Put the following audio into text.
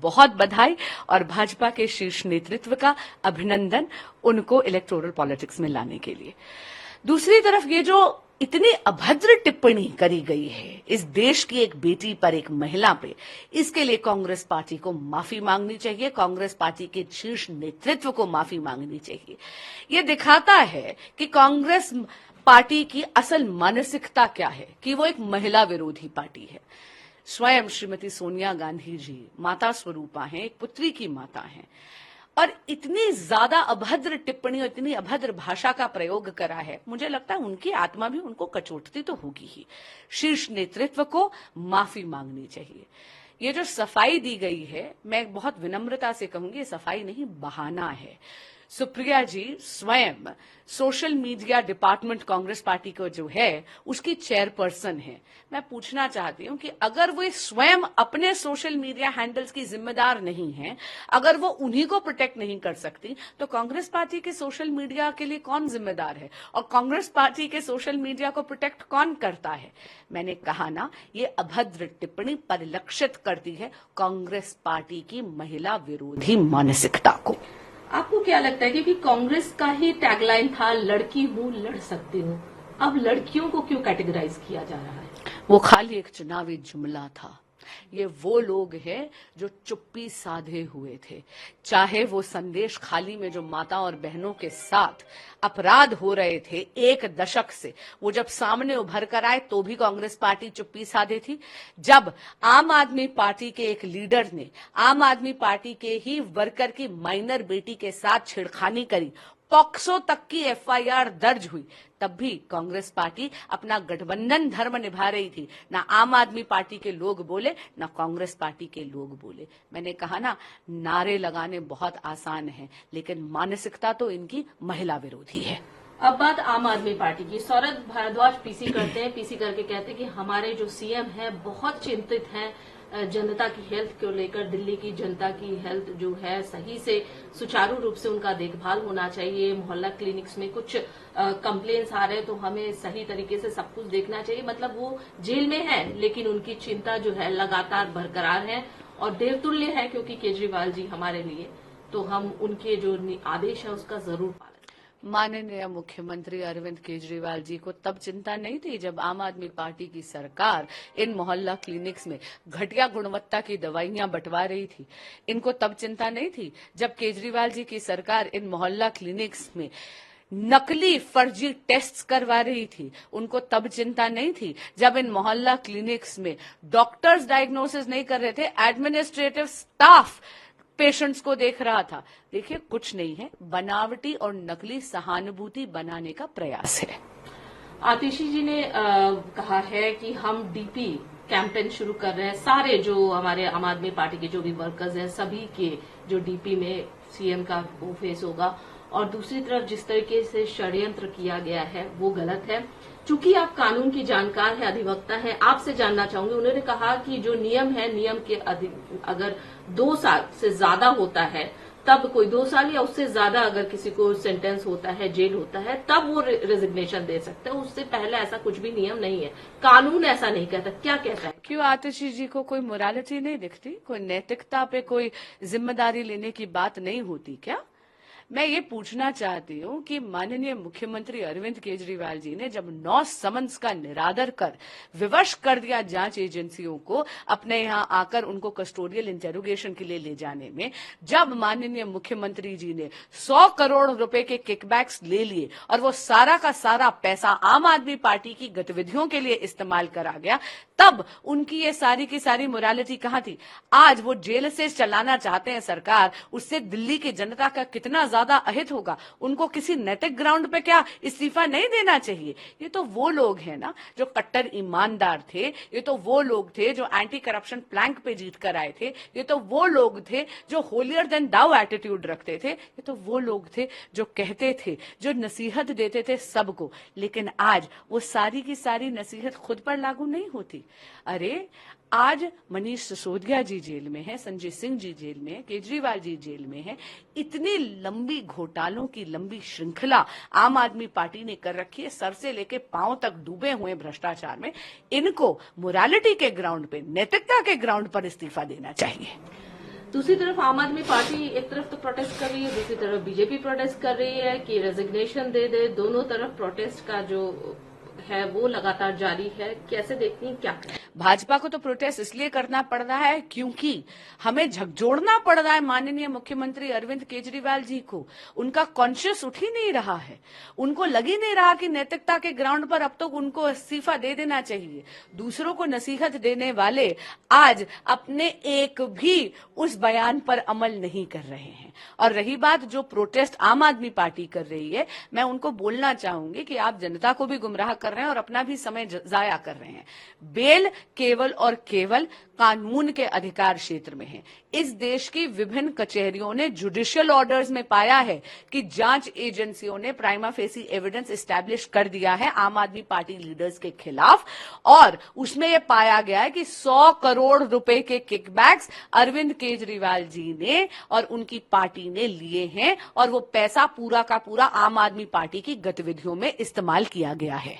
बहुत बधाई और भाजपा के शीर्ष नेतृत्व का अभिनंदन उनको इलेक्टोरल पॉलिटिक्स में लाने के लिए। दूसरी तरफ ये जो इतनी अभद्र टिप्पणी करी गई है इस देश की एक बेटी पर, एक महिला पे, इसके लिए कांग्रेस पार्टी को माफी मांगनी चाहिए, कांग्रेस पार्टी के शीर्ष नेतृत्व को माफी मांगनी चाहिए। ये दिखाता है कि कांग्रेस पार्टी की असल मानसिकता क्या है, कि वो एक महिला विरोधी पार्टी है। स्वयं श्रीमती सोनिया गांधी जी माता स्वरूपा हैं, एक पुत्री की माता हैं, और इतनी ज्यादा अभद्र टिप्पणी और इतनी अभद्र भाषा का प्रयोग करा है, मुझे लगता है उनकी आत्मा भी उनको कचोटती तो होगी ही। शीर्ष नेतृत्व को माफी मांगनी चाहिए। ये जो सफाई दी गई है, मैं बहुत विनम्रता से कहूंगी, सफाई नहीं, बहाना है। सुप्रिया जी स्वयं social media department Congress party को जो है उसकी चेयरपर्सन है। मैं पूछना चाहती हूं कि अगर वो स्वयं अपने सोशल मीडिया हैंडल्स की जिम्मेदार नहीं है, अगर वो उन्हीं को प्रोटेक्ट नहीं कर सकती, तो कांग्रेस पार्टी के सोशल मीडिया के लिए कौन जिम्मेदार है और कांग्रेस पार्टी के सोशल मीडिया को प्रोटेक्ट कौन करता है? मैंने कहा ना, ये अभद्र टिप्पणी परिलक्षित करती है कांग्रेस पार्टी की महिला विरोधी मानसिकता को। आपको क्या लगता है कि कांग्रेस का ही टैगलाइन था लड़की हूं लड़ सकती हूं, अब लड़कियों को क्यों कैटेगराइज किया जा रहा है? वो खाली एक चुनावी जुमला था। ये वो लोग हैं जो चुप्पी साधे हुए थे। चाहे वो संदेश खाली में जो माता और बहनों के साथ अपराध हो रहे थे एक दशक से, वो जब सामने उभर कर आए तो भी कांग्रेस पार्टी चुप्पी साधे थी। जब आम आदमी पार्टी के एक लीडर ने आम आदमी पार्टी के ही वर्कर की माइनर बेटी के साथ छेड़खानी करी, पॉक्सो तक की एफआईआर दर्ज हुई, तब भी कांग्रेस पार्टी अपना गठबंधन धर्म निभा रही थी। ना आम आदमी पार्टी के लोग बोले, ना कांग्रेस पार्टी के लोग बोले। मैंने कहा ना, नारे लगाने बहुत आसान है, लेकिन मानसिकता तो इनकी महिला विरोधी है। अब बात आम आदमी पार्टी की। सौरभ भारद्वाज पीसी करते हैं, पीसी करके कहते हैं कि हमारे जो सीएम है बहुत चिंतित हैं जनता की हेल्थ को लेकर। दिल्ली की जनता की हेल्थ जो है सही से सुचारू रूप से उनका देखभाल होना चाहिए। मोहल्ला क्लिनिक्स में कुछ कंप्लेंट्स आ रहे हैं तो हमें सही तरीके से सब कुछ देखना चाहिए। मतलब वो जेल में है लेकिन उनकी चिंता जो है लगातार बरकरार है और देवतुल्य है, क्योंकि केजरीवाल जी हमारे लिए, तो हम उनके जो आदेश है उसका जरूर पालन। माननीय मुख्यमंत्री अरविंद केजरीवाल जी को तब चिंता नहीं थी जब आम आदमी पार्टी की सरकार इन मोहल्ला क्लिनिक्स में घटिया गुणवत्ता की दवाइयां बंटवा रही थी। इनको तब चिंता नहीं थी जब केजरीवाल जी की सरकार इन मोहल्ला क्लिनिक्स में नकली फर्जी टेस्ट्स करवा रही थी। उनको तब चिंता नहीं थी जब इन मोहल्ला क्लिनिक्स में डॉक्टर्स डायग्नोसिस नहीं कर रहे थे, एडमिनिस्ट्रेटिव स्टाफ पेशेंट्स को देख रहा था। देखिए, कुछ नहीं है, बनावटी और नकली सहानुभूति बनाने का प्रयास है। आतिशी जी ने कहा है कि हम डीपी कैंपेन शुरू कर रहे हैं। सारे जो हमारे आम आदमी पार्टी के जो भी वर्कर्स हैं सभी के जो डीपी में सीएम का वो फेस होगा। और दूसरी तरफ जिस तरीके से षड्यंत्र किया गया है वो गलत है। चूंकि आप कानून की जानकार है, अधिवक्ता है, आपसे जानना चाहूंगी। उन्होंने कहा कि जो नियम है, नियम के अगर 2 साल से ज्यादा होता है तब कोई 2 साल या उससे ज्यादा अगर किसी को सेंटेंस होता है, जेल होता है, तब वो रेजिग्नेशन दे सकते हैं। उससे पहले ऐसा कुछ भी नियम नहीं है, कानून ऐसा नहीं कहता। क्या कहता है? क्यों आतिशी जी को कोई मोरालिटी नहीं दिखती? कोई नैतिकता पे कोई जिम्मेदारी लेने की बात नहीं होती क्या? मैं ये पूछना चाहती हूँ कि माननीय मुख्यमंत्री अरविंद केजरीवाल जी ने जब 9 समन्स का निरादर कर विवश कर दिया जांच एजेंसियों को अपने यहाँ आकर उनको कस्टोडियल इंटेरोगेशन के लिए ले जाने में, जब माननीय मुख्यमंत्री जी ने 100 करोड़ रुपए के किकबैक्स ले लिए और वो सारा का सारा पैसा आम आदमी पार्टी की गतिविधियों के लिए इस्तेमाल करा गया, तब उनकी ये सारी की सारी मोरालिटी कहाँ थी? आज वो जेल से चलाना चाहते हैं सरकार, उससे दिल्ली की जनता का कितना ज्यादा अहित होगा। उनको किसी नैतिक ग्राउंड पे क्या इस्तीफा नहीं देना चाहिए? ये तो वो लोग हैं ना जो कट्टर ईमानदार थे, ये तो वो लोग थे जो एंटी करप्शन प्लैंक पे जीत कर आए थे, ये तो वो लोग थे जो होलियर देन दाउ एटीट्यूड रखते थे, ये तो वो लोग थे जो कहते थे, जो नसीहत देते थे सबको। लेकिन आज वो सारी की सारी नसीहत खुद पर लागू नहीं होती। अरे आज मनीष सिसोदिया जी जेल में है, संजय सिंह जी जेल में है, केजरीवाल जी जेल में है। इतनी लंबी घोटालों की लंबी श्रृंखला आम आदमी पार्टी ने कर रखी है, सर से लेके पांव तक डूबे हुए भ्रष्टाचार में। इनको मोरालिटी के ग्राउंड पे, नैतिकता के ग्राउंड पर इस्तीफा देना चाहिए। दूसरी तरफ आम आदमी पार्टी एक तरफ तो प्रोटेस्ट कर रही है, दूसरी तरफ बीजेपी प्रोटेस्ट कर रही है कि रेजिग्नेशन दे दे। दोनों तरफ प्रोटेस्ट का जो है वो लगातार जारी है। कैसे देखती हैं, क्या करें? भाजपा को तो प्रोटेस्ट इसलिए करना पड़ रहा है क्योंकि हमें झकझोरना पड़ रहा है माननीय मुख्यमंत्री अरविंद केजरीवाल जी को। उनका कॉन्शियस उठ ही नहीं रहा है, उनको लग ही नहीं रहा कि नैतिकता के ग्राउंड पर अब तो उनको इस्तीफा दे देना चाहिए। दूसरों को नसीहत देने वाले आज अपने एक भी उस बयान पर अमल नहीं कर रहे हैं। और रही बात जो प्रोटेस्ट आम आदमी पार्टी कर रही है, मैं उनको बोलना चाहूंगी कि आप जनता को भी गुमराह कर रहे हैं और अपना भी समय जाया कर रहे हैं। बेल केवल और केवल कानून के अधिकार क्षेत्र में है। इस देश की विभिन्न कचहरियों ने जुडिशियल ऑर्डर्स में पाया है कि जांच एजेंसियों ने प्राइमा फेसी एविडेंस एस्टैब्लिश कर दिया है आम आदमी पार्टी लीडर्स के खिलाफ, और उसमें यह पाया गया है कि 100 करोड़ रुपए के किकबैक्स अरविंद केजरीवाल जी ने और उनकी पार्टी ने लिए हैं और वो पैसा पूरा का पूरा आम आदमी पार्टी की गतिविधियों में इस्तेमाल किया गया है।